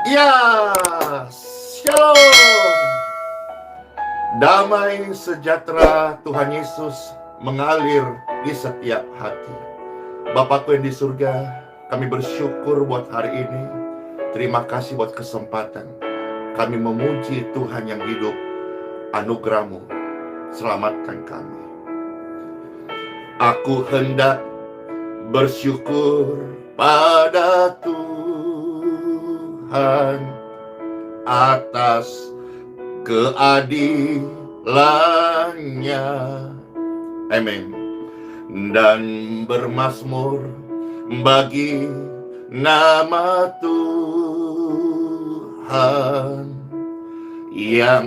Ya, Shalom. Damai sejahtera Tuhan Yesus mengalir di setiap hati. Bapakku yang di surga, kami bersyukur buat hari ini. Terima kasih buat kesempatan kami memuji Tuhan yang hidup. Anugerah-Mu selamatkan kami. Aku hendak bersyukur pada Tuhan atas keadilannya. Amin. Dan bermazmur bagi nama Tuhan yang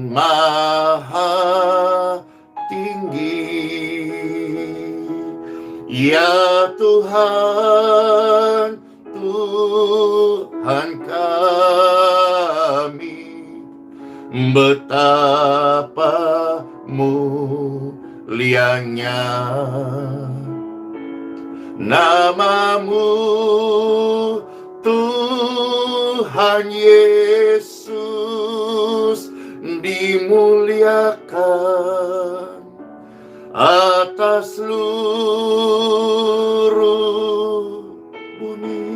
maha tinggi. Ya Tuhan, Tuhan kami, betapa mulianya nama-Mu, Tuhan Yesus, dimuliakan atas seluruh bumi.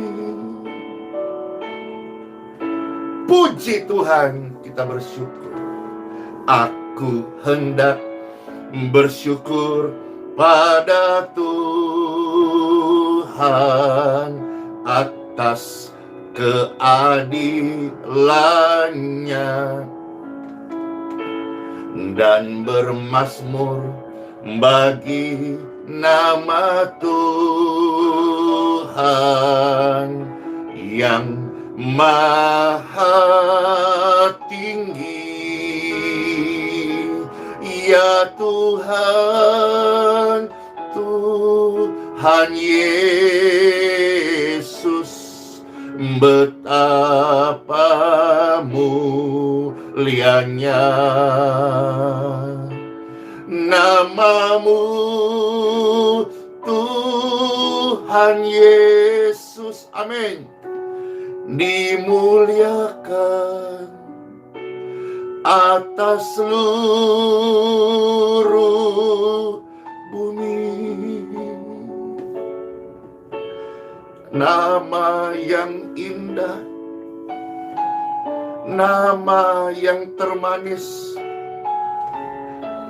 Puji Tuhan, kita bersyukur. Aku hendak bersyukur pada Tuhan atas keadilannya dan bermazmur bagi nama Tuhan yang maha tinggi. Ya Tuhan, Tuhan Yesus, betapa mulianya nama-Mu, Tuhan Yesus, amin, dimuliakan atas seluruh bumi. Nama yang indah, nama yang termanis,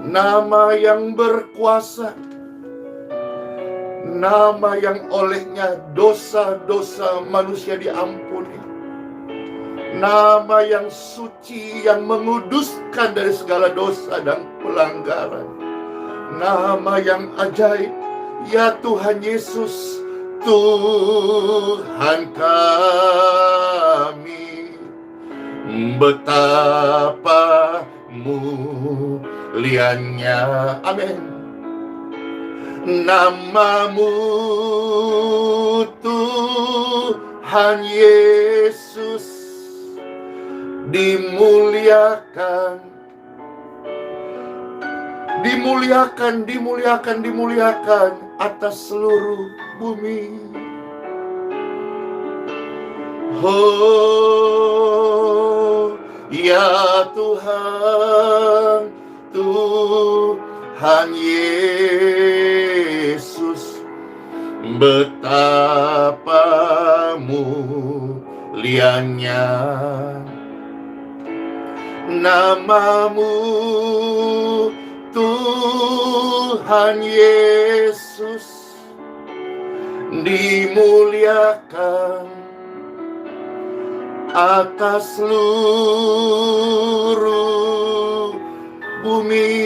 nama yang berkuasa, nama yang olehnya dosa-dosa manusia diampuni, nama yang suci yang menguduskan dari segala dosa dan pelanggaran, nama yang ajaib. Ya Tuhan Yesus, Tuhan kami, betapa mulianya, amin, nama-Mu, Tuhan Yesus, dimuliakan, dimuliakan, dimuliakan, dimuliakan atas seluruh bumi. Oh, ya Tuhan, Tuhan Yesus, betapa mulianya nama-Mu, Tuhan Yesus, dimuliakan atas seluruh bumi.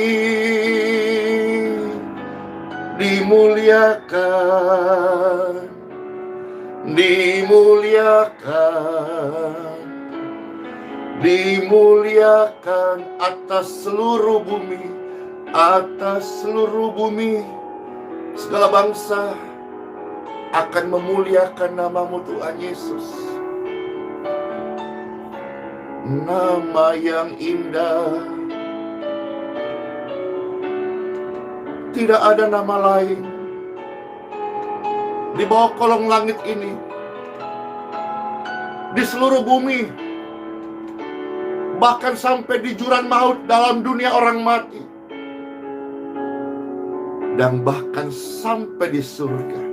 Dimuliakan, dimuliakan, dimuliakan atas seluruh bumi, atas seluruh bumi. Segala bangsa akan memuliakan nama-Mu, Tuhan Yesus. Nama yang indah, tidak ada nama lain di bawah kolong langit ini di seluruh bumi, bahkan sampai di jurang maut dalam dunia orang mati, dan bahkan sampai di surga.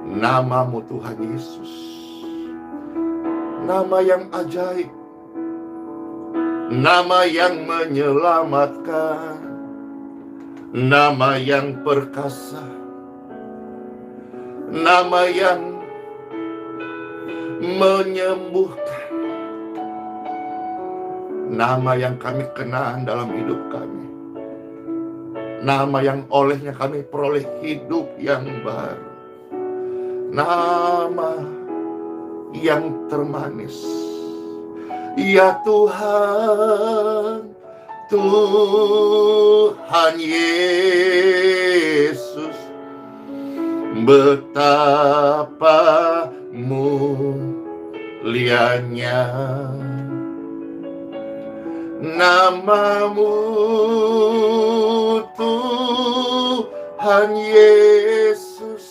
Namamu Tuhan Yesus, nama yang ajaib, nama yang menyelamatkan, nama yang perkasa, nama yang menyembuhkan, nama yang kami kenal dalam hidup kami, nama yang olehnya kami peroleh hidup yang baru, nama yang termanis. Ya Tuhan, Tuhan Yesus, betapa mulianya namamu Tuhan Yesus,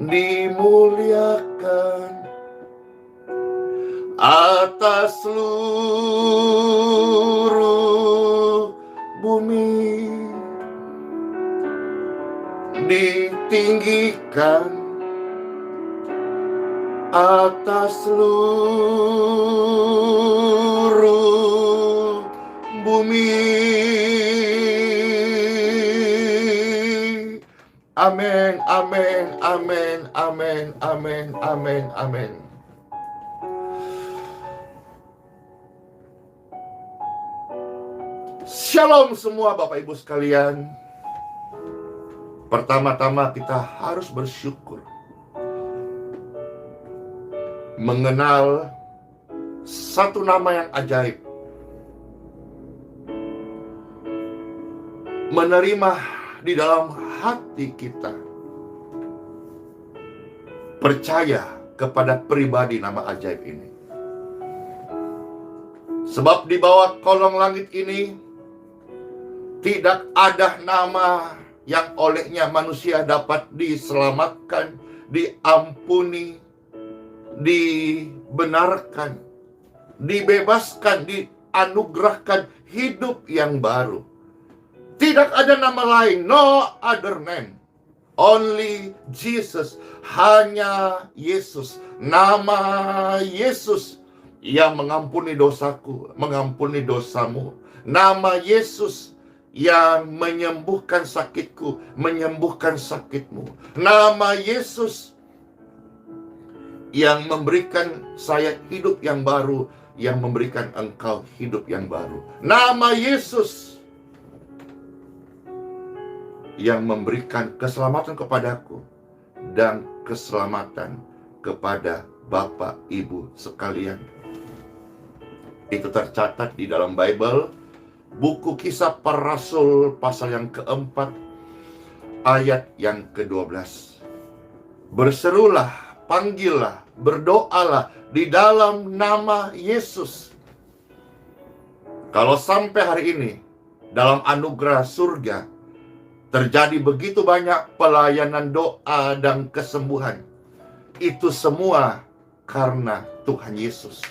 dimuliakan atas seluruh bumi, ditinggikan atas seluruh bumi. Amin, amin, amin, amin, amin, amin, amin. Shalom semua Bapak Ibu sekalian. Pertama-tama kita harus bersyukur mengenal satu nama yang ajaib, menerima di dalam hati kita, percaya kepada pribadi nama ajaib ini. Sebab di bawah kolong langit ini tidak ada nama yang olehnya manusia dapat diselamatkan, diampuni, dibenarkan, dibebaskan, dianugerahkan hidup yang baru. Tidak ada nama lain, no other name, only Jesus. Hanya Yesus, nama Yesus yang mengampuni dosaku, mengampuni dosamu. Nama Yesus yang menyembuhkan sakitku, menyembuhkan sakitmu. Nama Yesus yang memberikan saya hidup yang baru, yang memberikan engkau hidup yang baru. Nama Yesus yang memberikan keselamatan kepadaku dan keselamatan kepada Bapak Ibu sekalian. Itu tercatat di dalam Bible, buku Kisah Para Rasul pasal yang keempat, ayat yang ke-12. Berserulah, panggillah, berdoalah di dalam nama Yesus. Kalau sampai hari ini dalam anugerah surga terjadi begitu banyak pelayanan doa dan kesembuhan, itu semua karena Tuhan Yesus.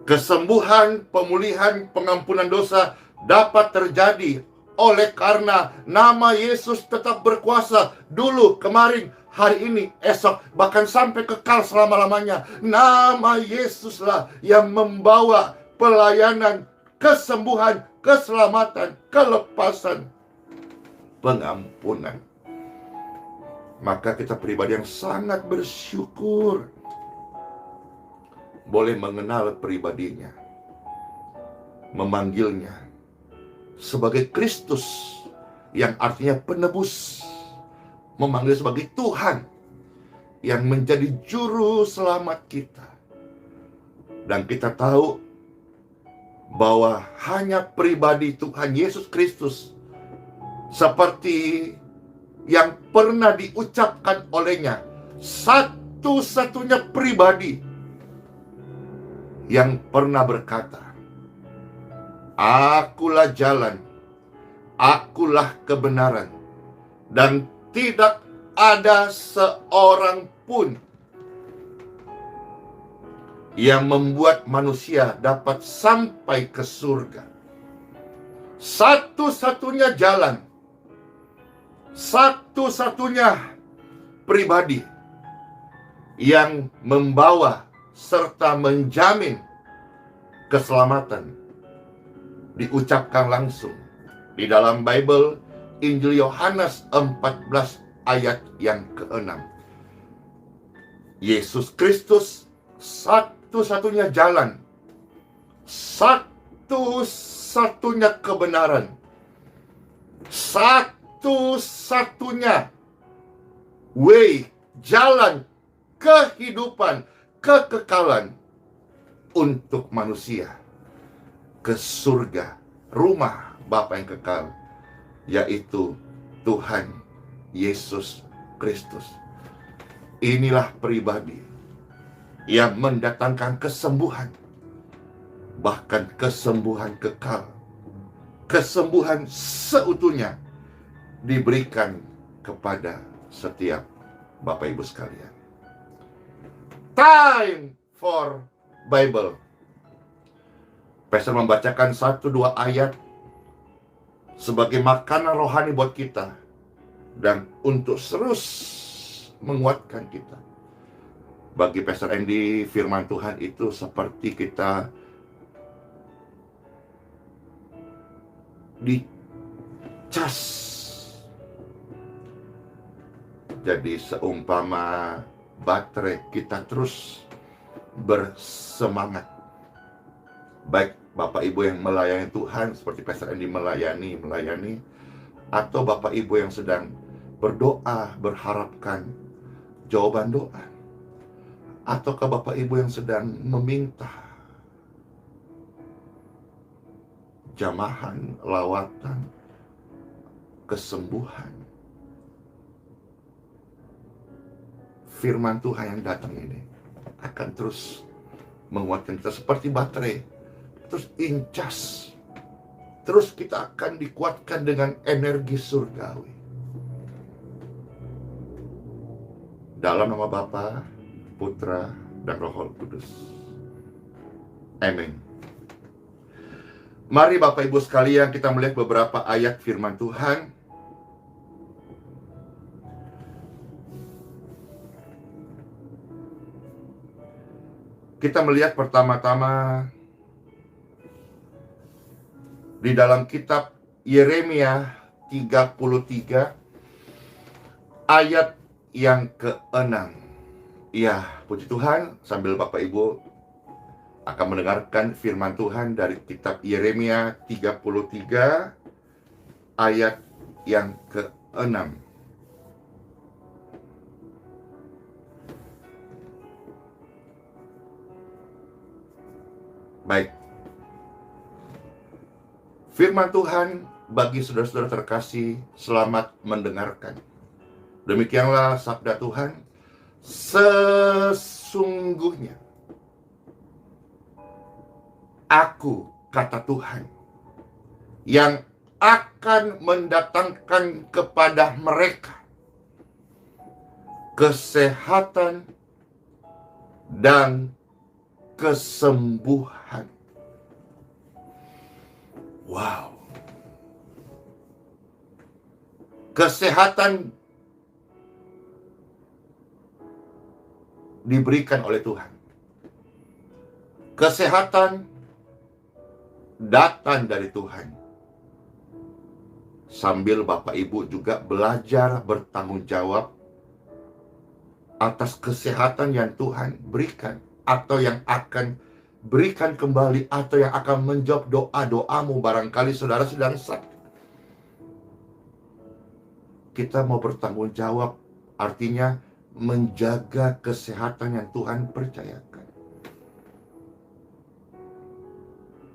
Kesembuhan, pemulihan, pengampunan dosa dapat terjadi oleh karena nama Yesus tetap berkuasa dulu, kemarin, hari ini, esok, bahkan sampai kekal selama-lamanya. Nama Yesuslah yang membawa pelayanan, kesembuhan, keselamatan, kelepasan, pengampunan. Maka kita pribadi yang sangat bersyukur boleh mengenal pribadinya, memanggilnya sebagai Kristus, yang artinya penebus, memanggil sebagai Tuhan yang menjadi juru selamat kita. Dan kita tahu bahwa hanya pribadi Tuhan Yesus Kristus, seperti yang pernah diucapkan olehnya, satu-satunya pribadi yang pernah berkata, "Akulah jalan, akulah kebenaran, dan tidak ada seorang pun yang membuat manusia dapat sampai ke surga. Satu-satunya jalan, satu-satunya pribadi yang membawa serta menjamin keselamatan diucapkan langsung di dalam Bible, Injil Yohanes 14 ayat yang ke-6. Yesus Kristus satu-satunya jalan, satu-satunya kebenaran, satu-satunya way, jalan, kehidupan, kekekalan untuk manusia ke surga, rumah Bapa yang kekal, yaitu Tuhan Yesus Kristus. Inilah pribadi yang mendatangkan kesembuhan, bahkan kesembuhan kekal, kesembuhan seutuhnya diberikan kepada setiap Bapak Ibu sekalian. Time for Bible. Pastor membacakan 1-2 ayat sebagai makanan rohani buat kita dan untuk terus menguatkan kita. Bagi Pastor Andy, firman Tuhan itu seperti kita dicas. Jadi seumpama baterai, kita terus bersemangat. Baik Bapak Ibu yang melayani Tuhan seperti Pastor Andy melayani, atau Bapak Ibu yang sedang berdoa, berharapkan jawaban doa, atau ke Bapak Ibu yang sedang meminta jamahan, lawatan, kesembuhan. Firman Tuhan yang datang ini akan terus menguatkan kita seperti baterai, terus incas, terus kita akan dikuatkan dengan energi surgawi. Dalam nama Bapa, Putra, dan Roh Kudus. Amin. Mari Bapak Ibu sekalian, kita melihat beberapa ayat firman Tuhan. Kita melihat pertama-tama di dalam kitab Yeremia 33 ayat yang ke-6. Ya, puji Tuhan, sambil Bapak Ibu akan mendengarkan firman Tuhan dari kitab Yeremia 33 ayat yang ke-6. Baik. Firman Tuhan bagi saudara-saudara terkasih, selamat mendengarkan. Demikianlah sabda Tuhan. Sesungguhnya Aku, kata Tuhan, yang akan mendatangkan kepada mereka kesehatan dan kesembuhan. Wow. Kesehatan diberikan oleh Tuhan. Kesehatan datang dari Tuhan. Sambil Bapak Ibu juga belajar bertanggung jawab atas kesehatan yang Tuhan berikan, atau yang akan berikan kembali, atau yang akan menjawab doa-doamu. Barangkali saudara sedang sakit. Kita mau bertanggung jawab, artinya menjaga kesehatan yang Tuhan percayakan.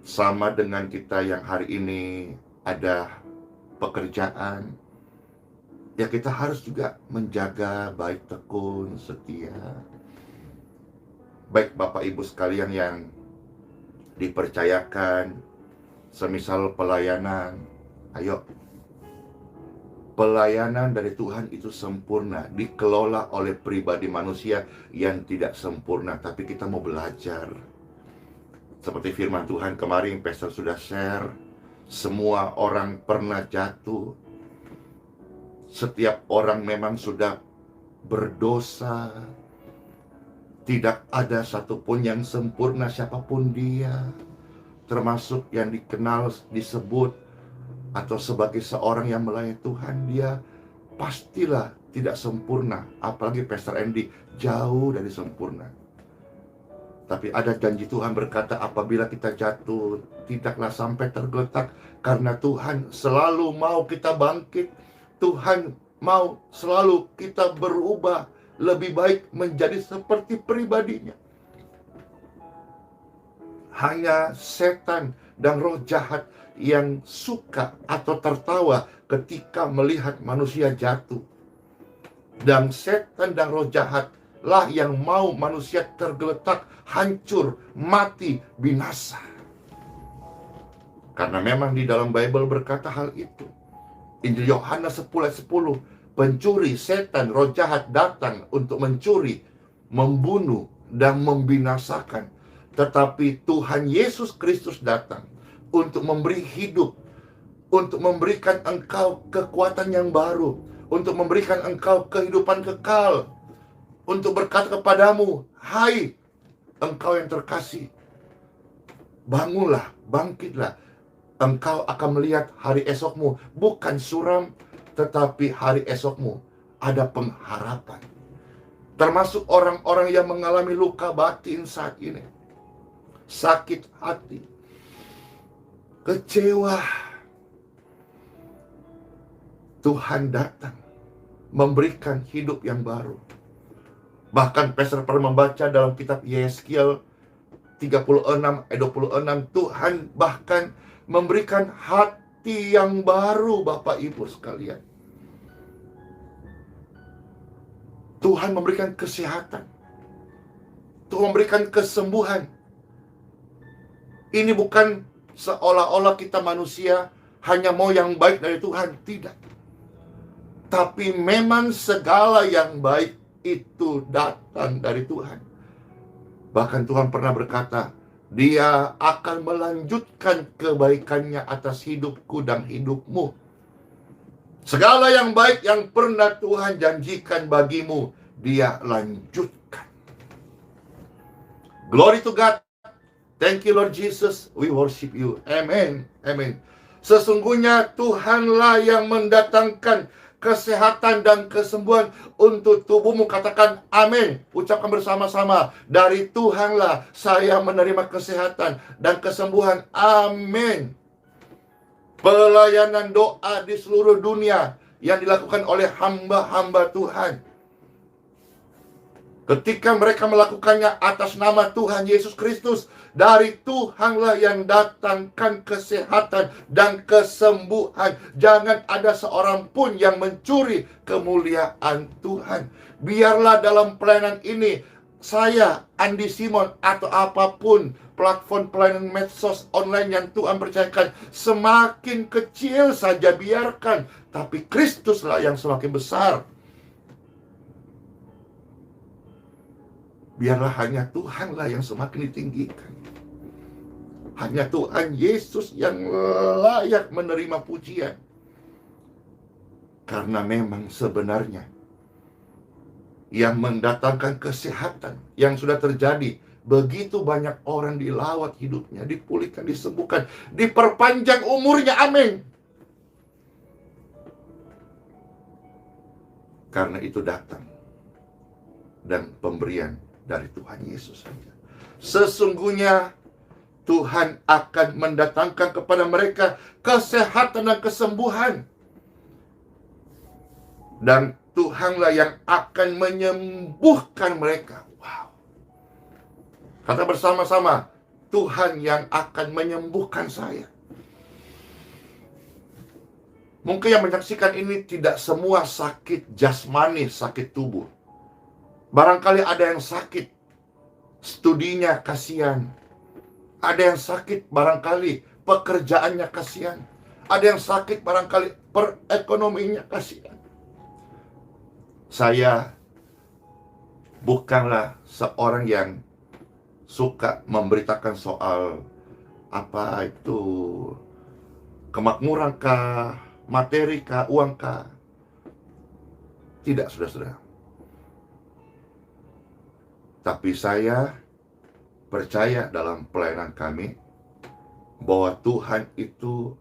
Sama dengan kita yang hari ini ada pekerjaan, ya kita harus juga menjaga baik tekun, setia. Baik Bapak Ibu sekalian yang dipercayakan semisal pelayanan, ayo Pelayanan dari Tuhan itu sempurna, dikelola oleh pribadi manusia yang tidak sempurna, tapi kita mau belajar. Seperti firman Tuhan kemarin, Pastor sudah share, semua orang pernah jatuh. Setiap orang memang sudah berdosa. Tidak ada satupun yang sempurna, siapapun dia. Termasuk yang dikenal, disebut, atau sebagai seorang yang melayani Tuhan, dia pastilah tidak sempurna. Apalagi Pastor Andy, jauh dari sempurna. Tapi ada janji Tuhan berkata, apabila kita jatuh, tidaklah sampai tergeletak, karena Tuhan selalu mau kita bangkit. Tuhan mau selalu kita berubah lebih baik menjadi seperti pribadinya. Hanya setan dan roh jahat yang suka atau tertawa ketika melihat manusia jatuh. Dan setan dan roh jahat lah yang mau manusia tergeletak, hancur, mati, binasa. Karena memang di dalam Bible berkata hal itu. Injil Yohanes 10 ayat 10, pencuri, setan, roh jahat datang untuk mencuri, membunuh, dan membinasakan. Tetapi Tuhan Yesus Kristus datang untuk memberi hidup, untuk memberikan engkau kekuatan yang baru, untuk memberikan engkau kehidupan kekal, untuk berkata kepadamu, hai engkau yang terkasih, bangunlah, bangkitlah. Engkau akan melihat hari esokmu bukan suram, tetapi hari esokmu ada pengharapan. Termasuk orang-orang yang mengalami luka batin saat ini, sakit hati, kecewa. Tuhan datang memberikan hidup yang baru. Bahkan Pastor pernah membaca dalam kitab Yeskiel 36 ayat 26, Tuhan bahkan memberikan hati yang baru, Bapak Ibu sekalian. Tuhan memberikan kesehatan. Tuhan memberikan kesembuhan. Ini bukan seolah-olah kita manusia hanya mau yang baik dari Tuhan. Tidak. Tapi memang segala yang baik itu datang dari Tuhan. Bahkan Tuhan pernah berkata, Dia akan melanjutkan kebaikannya atas hidupku dan hidupmu. Segala yang baik yang pernah Tuhan janjikan bagimu, Dia lanjutkan. Glory to God. Thank you Lord Jesus. We worship you. Amen. Amen. Sesungguhnya Tuhanlah yang mendatangkan kesehatan dan kesembuhan untuk tubuhmu. Katakan amin. Ucapkan bersama-sama. Dari Tuhanlah saya menerima kesehatan dan kesembuhan. Amin. Pelayanan doa di seluruh dunia yang dilakukan oleh hamba-hamba Tuhan, ketika mereka melakukannya atas nama Tuhan Yesus Kristus, dari Tuhanlah yang datangkan kesehatan dan kesembuhan. Jangan ada seorang pun yang mencuri kemuliaan Tuhan. Biarlah dalam pelayanan ini, saya, Andi Simon, atau apapun platform pelayanan medsos online yang Tuhan percayakan, semakin kecil saja biarkan, tapi Kristuslah yang semakin besar. Biarlah hanya Tuhanlah yang semakin ditinggikan. Hanya Tuhan Yesus yang layak menerima pujian. Karena memang sebenarnya yang mendatangkan kesehatan yang sudah terjadi, begitu banyak orang dilawat hidupnya, dipulihkan, disembuhkan, diperpanjang umurnya. Amin. Karena itu datang dan pemberian dari Tuhan Yesus saja. Sesungguhnya Tuhan akan mendatangkan kepada mereka kesehatan dan kesembuhan. Dan Tuhanlah yang akan menyembuhkan mereka. Wow. Kata bersama-sama, Tuhan yang akan menyembuhkan saya. Mungkin yang menyaksikan ini tidak semua sakit jasmani, sakit tubuh. Barangkali ada yang sakit, studinya kasihan. Ada yang sakit, barangkali pekerjaannya kasihan. Ada yang sakit barangkali perekonominya, kasihan. Saya bukanlah seorang yang suka memberitakan soal apa itu kemakmuran kah, materi kah, uang kah. Tidak, saudara-saudara. Tapi saya percaya dalam pelayanan kami bahwa Tuhan itu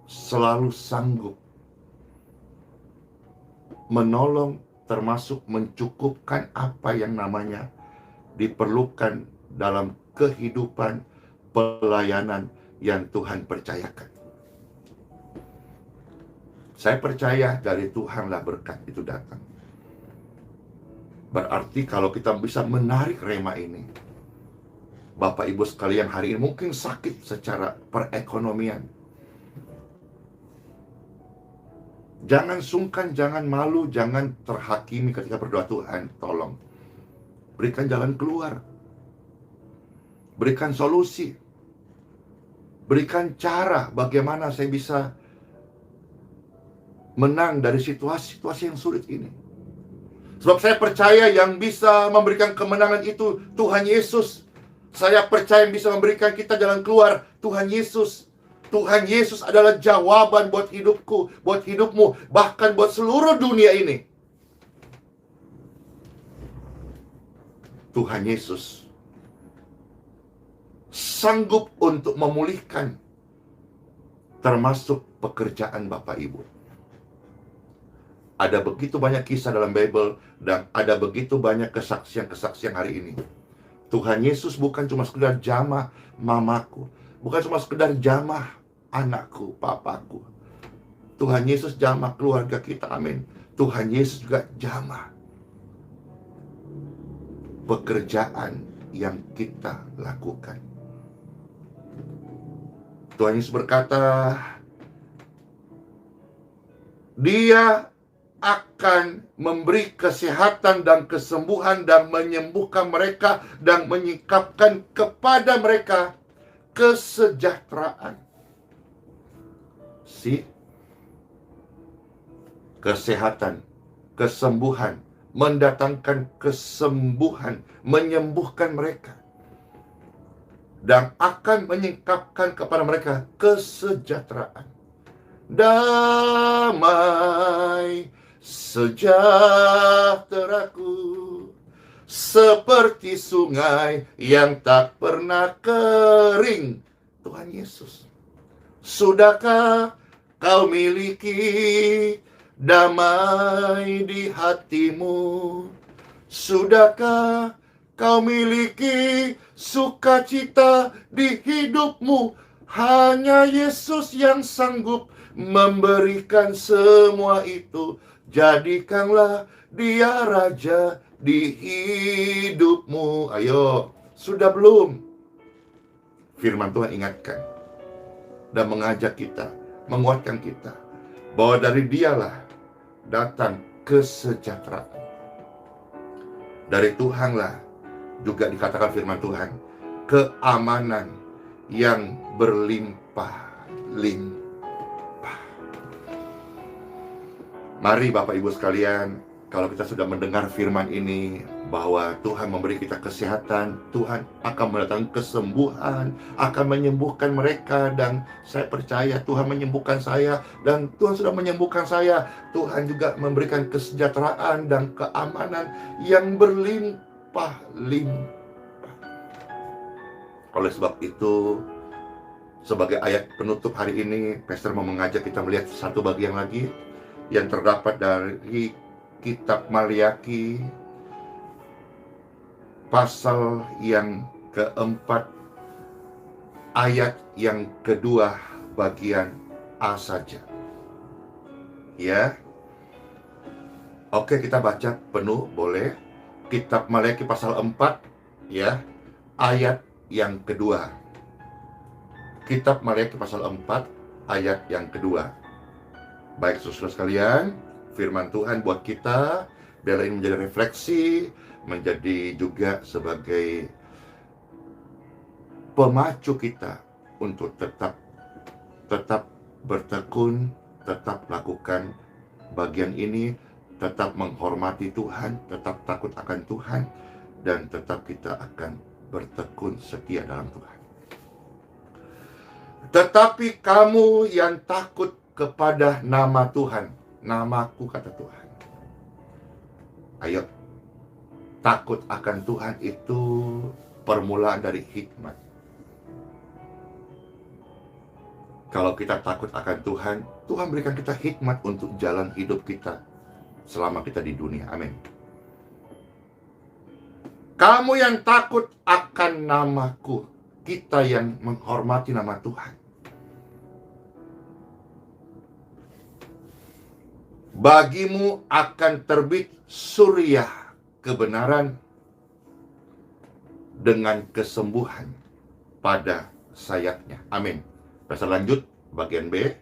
selalu sanggup menolong, termasuk mencukupkan apa yang namanya diperlukan dalam kehidupan pelayanan yang Tuhan percayakan. Saya percaya dari Tuhanlah berkat itu datang. Berarti kalau kita bisa menarik rema ini, Bapak Ibu sekalian hari ini mungkin sakit secara perekonomian, jangan sungkan, jangan malu, jangan terhakimi ketika berdoa. Tuhan, tolong berikan jalan keluar, berikan solusi, berikan cara bagaimana saya bisa menang dari situasi-situasi yang sulit ini. Sebab saya percaya yang bisa memberikan kemenangan itu Tuhan Yesus. Saya percaya yang bisa memberikan kita jalan keluar Tuhan Yesus. Tuhan Yesus adalah jawaban buat hidupku, buat hidupmu, bahkan buat seluruh dunia ini. Tuhan Yesus sanggup untuk memulihkan, termasuk pekerjaan Bapak Ibu. Ada begitu banyak kisah dalam Bible, dan ada begitu banyak kesaksian-kesaksian hari ini. Tuhan Yesus bukan cuma sekedar jamah mamaku, bukan cuma sekedar jamah anakku, papaku. Tuhan Yesus jamah keluarga kita, amin. Tuhan Yesus juga jamah pekerjaan yang kita lakukan. Tuhan Yesus berkata, Dia akan memberi kesehatan dan kesembuhan dan menyembuhkan mereka dan menyingkapkan kepada mereka kesejahteraan. Kesehatan, kesembuhan, mendatangkan kesembuhan, menyembuhkan mereka, dan akan menyingkapkan kepada mereka kesejahteraan. Damai sejahteraku seperti sungai yang tak pernah kering. Tuhan Yesus, sudahkah kau miliki damai di hatimu? Sudahkah kau miliki sukacita di hidupmu? Hanya Yesus yang sanggup memberikan semua itu. Jadikanlah Dia Raja di hidupmu. Ayo, sudah belum? Firman Tuhan ingatkan dan mengajak kita, menguatkan kita, bahwa dari Dialah datang kesejahteraan. Dari Tuhanlah juga dikatakan firman Tuhan, keamanan yang berlimpah-limpah. Mari Bapak Ibu sekalian, kalau kita sudah mendengar firman ini, bahwa Tuhan memberi kita kesehatan, Tuhan akan mendatangkan kesembuhan, akan menyembuhkan mereka, dan saya percaya Tuhan menyembuhkan saya, dan Tuhan sudah menyembuhkan saya. Tuhan juga memberikan kesejahteraan dan keamanan yang berlimpah-limpah. Oleh sebab itu, sebagai ayat penutup hari ini, Pastor mau mengajak kita melihat satu bagian lagi yang terdapat dari kitab Maliaki pasal yang keempat, ayat yang kedua, bagian A saja. Ya. Oke, kita baca penuh, boleh. Kitab Maliaki pasal 4, ya, ayat yang kedua. Kitab Maliaki pasal 4, ayat yang kedua. Baik, saudara sekalian, firman Tuhan buat kita, biar ini menjadi refleksi, menjadi juga sebagai pemacu kita untuk tetap tetap bertekun, tetap lakukan bagian ini, tetap menghormati Tuhan, tetap takut akan Tuhan, dan tetap kita akan bertekun setia dalam Tuhan. Tetapi kamu yang takut kepada nama Tuhan, namaku kata Tuhan. Ayo, takut akan Tuhan itu permulaan dari hikmat. Kalau kita takut akan Tuhan, Tuhan berikan kita hikmat untuk jalan hidup kita selama kita di dunia. Amin. Kamu yang takut akan namaku, kita yang menghormati nama Tuhan. Bagimu akan terbit surya kebenaran dengan kesembuhan pada sayapnya. Amin. Pasal lanjut, bagian B.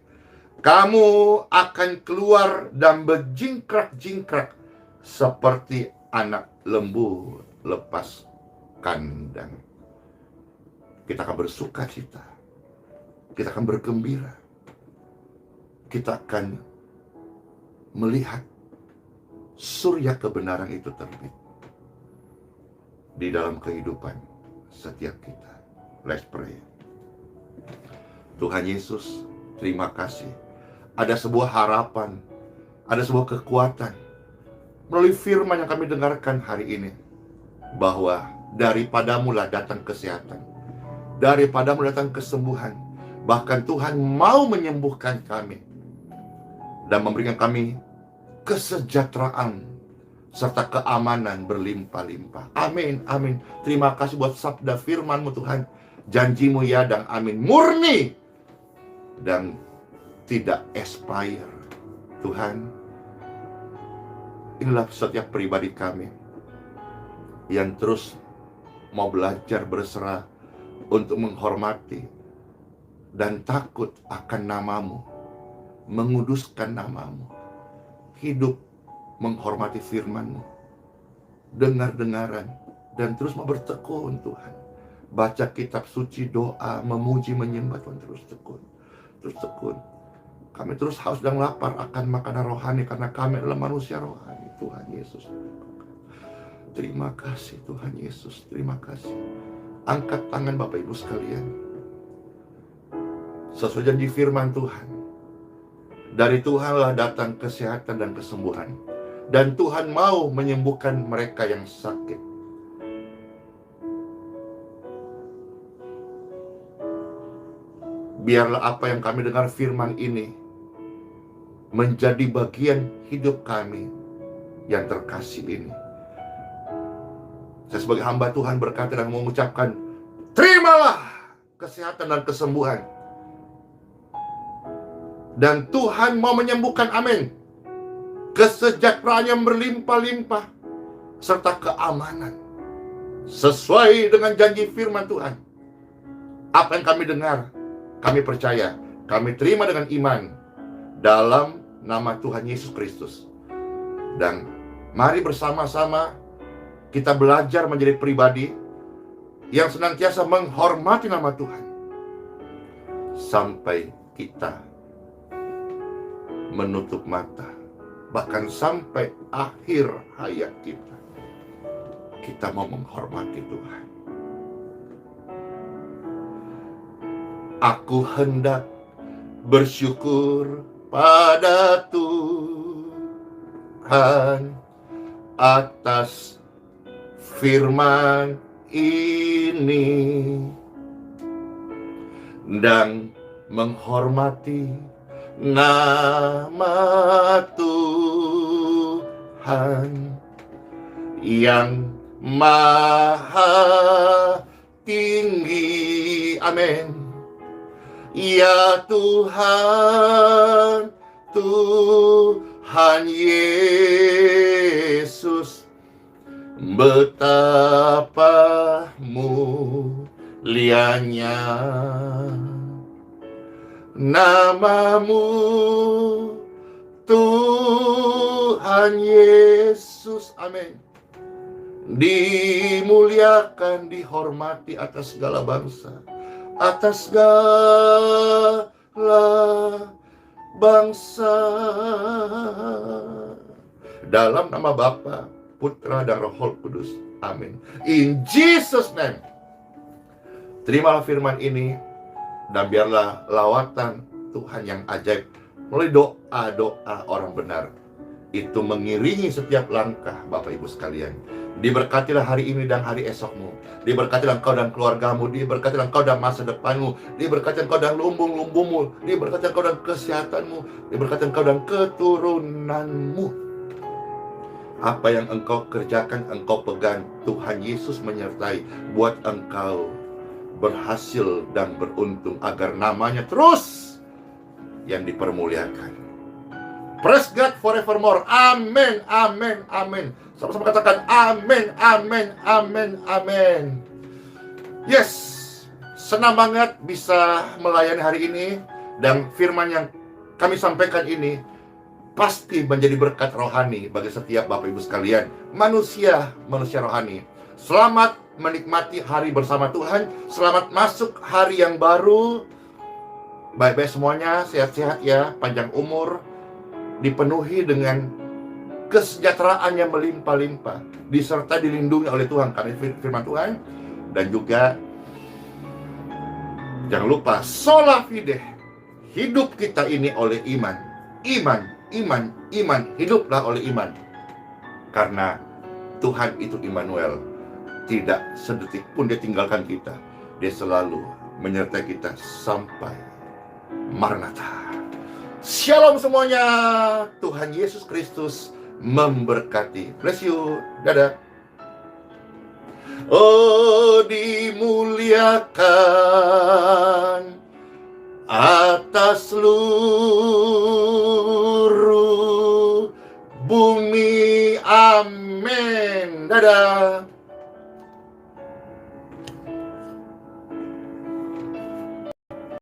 Kamu akan keluar dan berjingkrak-jingkrak seperti anak lembu lepas kandang. Kita akan bersuka cita. Kita akan bergembira. Kita akan melihat surya kebenaran itu terbit di dalam kehidupan setiap kita. Let's pray. Tuhan Yesus, terima kasih. Ada sebuah harapan, ada sebuah kekuatan melalui firman yang kami dengarkan hari ini, bahwa daripadamu-lah datang kesehatan, daripadamu datang kesembuhan. Bahkan Tuhan mau menyembuhkan kami dan memberikan kami kesejahteraan serta keamanan berlimpah-limpah. Amin, amin. Terima kasih buat sabda firman-Mu Tuhan. Janji-Mu ya dan amin, murni dan tidak expire. Tuhan, inilah setiap pribadi kami yang terus mau belajar berserah untuk menghormati dan takut akan nama-Mu, menguduskan nama-Mu, hidup menghormati firman-Mu, dengar-dengaran, dan terus mau bertekun Tuhan. Baca kitab suci, doa, memuji, menyembah Tuhan, terus tekun. Terus tekun. Kami terus haus dan lapar akan makanan rohani, karena kami adalah manusia rohani. Tuhan Yesus, terima kasih Tuhan Yesus, terima kasih. Angkat tangan Bapak Ibu sekalian. Sesuai janji firman Tuhan, dari Tuhanlah datang kesehatan dan kesembuhan, dan Tuhan mau menyembuhkan mereka yang sakit. Biarlah apa yang kami dengar firman ini menjadi bagian hidup kami yang terkasih ini. Saya sebagai hamba Tuhan berkata dan mengucapkan, terimalah kesehatan dan kesembuhan. Dan Tuhan mau menyembuhkan, amin. Kesejahteraan yang berlimpah-limpah serta keamanan sesuai dengan janji firman Tuhan. Apa yang kami dengar, kami percaya, kami terima dengan iman dalam nama Tuhan Yesus Kristus. Dan mari bersama-sama kita belajar menjadi pribadi yang senantiasa menghormati nama Tuhan sampai kita menutup mata, bahkan sampai akhir hayat kita. Kita mau menghormati Tuhan. Aku hendak bersyukur pada Tuhan atas firman ini dan menghormati nama Tuhan yang maha tinggi. Amin. Ya Tuhan, Tuhan Yesus, betapa mulianya nama-Mu, Tuhan Yesus. Amin. Dimuliakan, dihormati atas segala bangsa, atas segala bangsa. Dalam nama Bapa, Putra, dan Roh Kudus. Amin. In Jesus' name. Terimalah firman ini, dan biarlah lawatan Tuhan yang ajaib melalui doa-doa orang benar itu mengiringi setiap langkah Bapak Ibu sekalian. Diberkatilah hari ini dan hari esokmu. Diberkatilah engkau dan keluargamu. Diberkatilah engkau dan masa depanmu. Diberkatilah engkau dan lumbung-lumbungmu. Diberkatilah engkau dan kesehatanmu. Diberkatilah engkau dan keturunanmu. Apa yang engkau kerjakan, engkau pegang. Tuhan Yesus menyertai. Buat engkau berhasil dan beruntung, agar namanya terus yang dipermuliakan. Praise God forevermore. Amin, amin, amin. Sama-sama katakan amin, amin, amin, amin. Yes, senang banget bisa melayani hari ini. Dan firman yang kami sampaikan ini pasti menjadi berkat rohani bagi setiap Bapak Ibu sekalian, manusia rohani. Selamat menikmati hari bersama Tuhan. Selamat masuk hari yang baru. Baik-baik semuanya, sehat-sehat ya, panjang umur, dipenuhi dengan kesejahteraan yang melimpah-limpah, disertai dilindungi oleh Tuhan karena firman Tuhan. Dan juga jangan lupa sola fide, hidup kita ini oleh iman. Iman, hiduplah oleh iman. Karena Tuhan itu Immanuel, tidak sedetik pun Dia tinggalkan kita. Dia selalu menyertai kita sampai Maranatha. Shalom semuanya. Tuhan Yesus Kristus memberkati. Bless you. Dadah. Oh, dimuliakan atas seluruh bumi. Amin. Dadah.